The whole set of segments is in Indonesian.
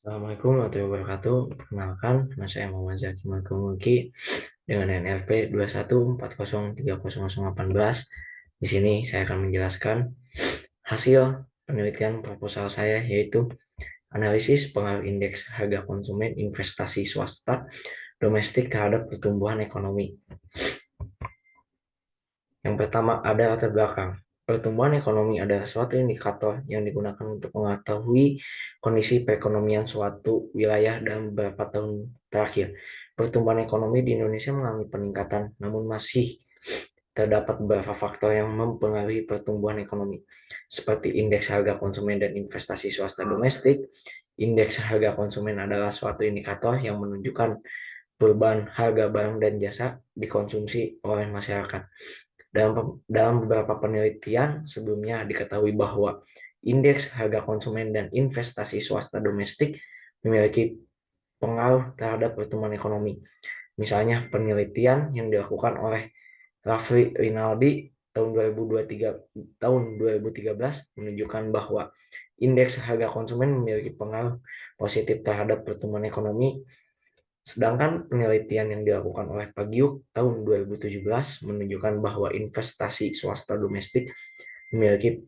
Assalamualaikum warahmatullahi wabarakatuh. Perkenalkan, nama saya Muhammad Zaki Malkumuki dengan NRP 21403018. Di sini saya akan menjelaskan hasil penelitian proposal saya, yaitu analisis pengaruh indeks harga konsumen investasi swasta domestik terhadap pertumbuhan ekonomi. Yang pertama, ada latar belakang. Pertumbuhan ekonomi adalah suatu indikator yang digunakan untuk mengetahui kondisi perekonomian suatu wilayah dalam beberapa tahun terakhir. Pertumbuhan ekonomi di Indonesia mengalami peningkatan, namun masih terdapat beberapa faktor yang mempengaruhi pertumbuhan ekonomi, seperti indeks harga konsumen dan investasi swasta domestik. Indeks harga konsumen adalah suatu indikator yang menunjukkan perubahan harga barang dan jasa dikonsumsi oleh masyarakat. Dalam beberapa penelitian sebelumnya diketahui bahwa indeks harga konsumen dan investasi swasta domestik memiliki pengaruh terhadap pertumbuhan ekonomi. Misalnya penelitian yang dilakukan oleh Raffi Rinaldi tahun 2013 menunjukkan bahwa indeks harga konsumen memiliki pengaruh positif terhadap pertumbuhan ekonomi. Sedangkan penelitian yang dilakukan oleh Pagiuk tahun 2017 menunjukkan bahwa investasi swasta domestik memiliki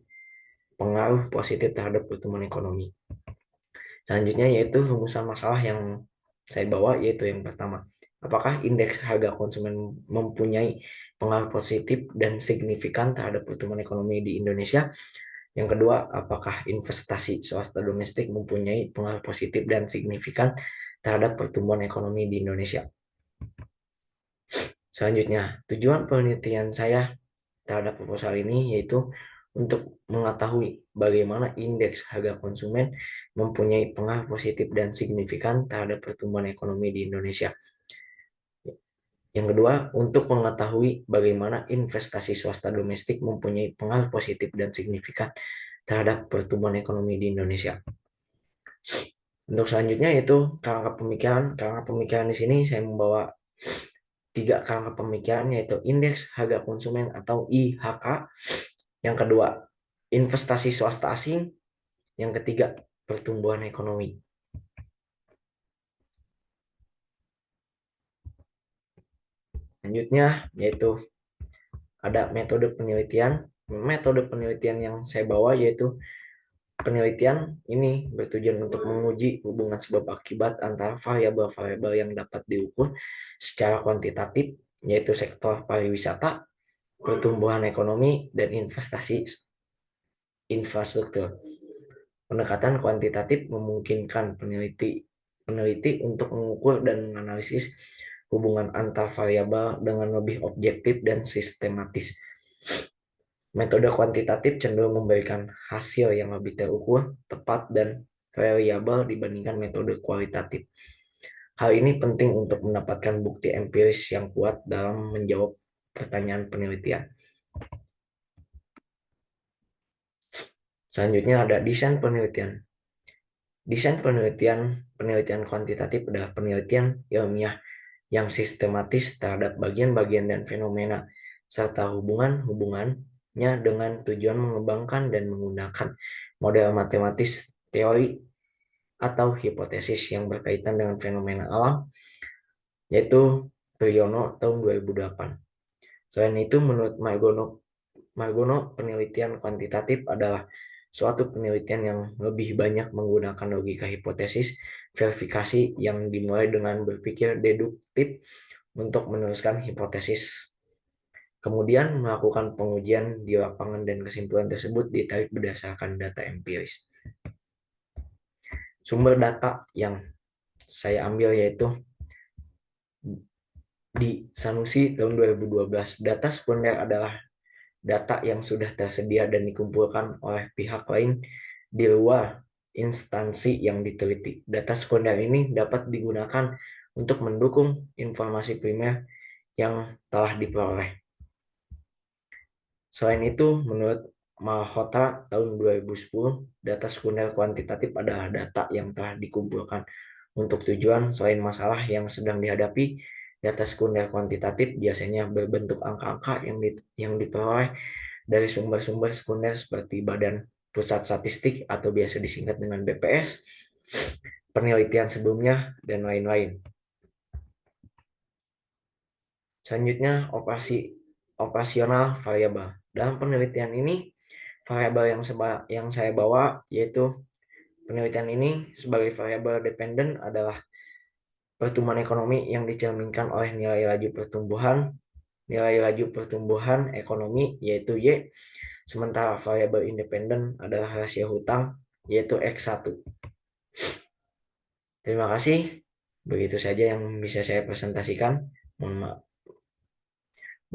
pengaruh positif terhadap pertumbuhan ekonomi. Selanjutnya yaitu rumusan masalah yang saya bawa, yaitu yang pertama. Apakah indeks harga konsumen mempunyai pengaruh positif dan signifikan terhadap pertumbuhan ekonomi di Indonesia? Yang kedua, apakah investasi swasta domestik mempunyai pengaruh positif dan signifikan terhadap pertumbuhan ekonomi di Indonesia? Selanjutnya, tujuan penelitian saya terhadap proposal ini yaitu untuk mengetahui bagaimana indeks harga konsumen mempunyai pengaruh positif dan signifikan terhadap pertumbuhan ekonomi di Indonesia. Yang kedua, untuk mengetahui bagaimana investasi swasta domestik mempunyai pengaruh positif dan signifikan terhadap pertumbuhan ekonomi di Indonesia. Untuk selanjutnya yaitu kerangka pemikiran. Kerangka pemikiran di sini saya membawa tiga kerangka pemikiran, yaitu indeks harga konsumen atau IHK. Yang kedua, investasi swasta asing. Yang ketiga, pertumbuhan ekonomi. Selanjutnya yaitu ada metode penelitian. Metode penelitian yang saya bawa yaitu penelitian ini bertujuan untuk menguji hubungan sebab akibat antara variabel-variabel yang dapat diukur secara kuantitatif, yaitu sektor pariwisata, pertumbuhan ekonomi, dan investasi infrastruktur. Pendekatan kuantitatif memungkinkan peneliti untuk mengukur dan menganalisis hubungan antar variabel dengan lebih objektif dan sistematis. Metode kuantitatif cenderung memberikan hasil yang lebih terukur, tepat, dan variabel dibandingkan metode kualitatif. Hal ini penting untuk mendapatkan bukti empiris yang kuat dalam menjawab pertanyaan penelitian. Selanjutnya ada desain penelitian. Desain penelitian kuantitatif adalah penelitian ilmiah yang sistematis terhadap bagian-bagian dan fenomena serta hubungan-hubungannya dengan tujuan mengembangkan dan menggunakan model matematis, teori, atau hipotesis yang berkaitan dengan fenomena alam, yaitu Priyono tahun 2008. Selain itu, menurut Margono, penelitian kuantitatif adalah suatu penelitian yang lebih banyak menggunakan logika hipotesis verifikasi yang dimulai dengan berpikir deduktif untuk meneruskan hipotesis, kemudian melakukan pengujian di lapangan dan kesimpulan tersebut ditarik berdasarkan data empiris. Sumber data yang saya ambil yaitu di Sanusi tahun 2012. Data sekunder adalah data yang sudah tersedia dan dikumpulkan oleh pihak lain di luar instansi yang diteliti. Data sekunder ini dapat digunakan untuk mendukung informasi primer yang telah diperoleh. Selain itu, menurut Malhotra tahun 2010, data sekunder kuantitatif adalah data yang telah dikumpulkan untuk tujuan selain masalah yang sedang dihadapi. Data sekunder kuantitatif biasanya berbentuk angka-angka yang diperoleh dari sumber-sumber sekunder seperti Badan Pusat Statistik atau biasa disingkat dengan BPS, penelitian sebelumnya, dan lain-lain. Selanjutnya, operasional variabel. Dalam penelitian ini, variabel yang saya bawa yaitu penelitian ini sebagai variabel dependen adalah pertumbuhan ekonomi yang dicerminkan oleh nilai laju pertumbuhan ekonomi yaitu Y, sementara variabel independen adalah rasio hutang yaitu X1. Terima kasih. Begitu saja yang bisa saya presentasikan. Mohon maaf,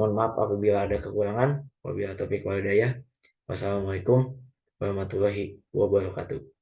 mohon maaf apabila ada kekurangan. Wabillahi taufiq wal hidayah. Wassalamualaikum warahmatullahi wabarakatuh.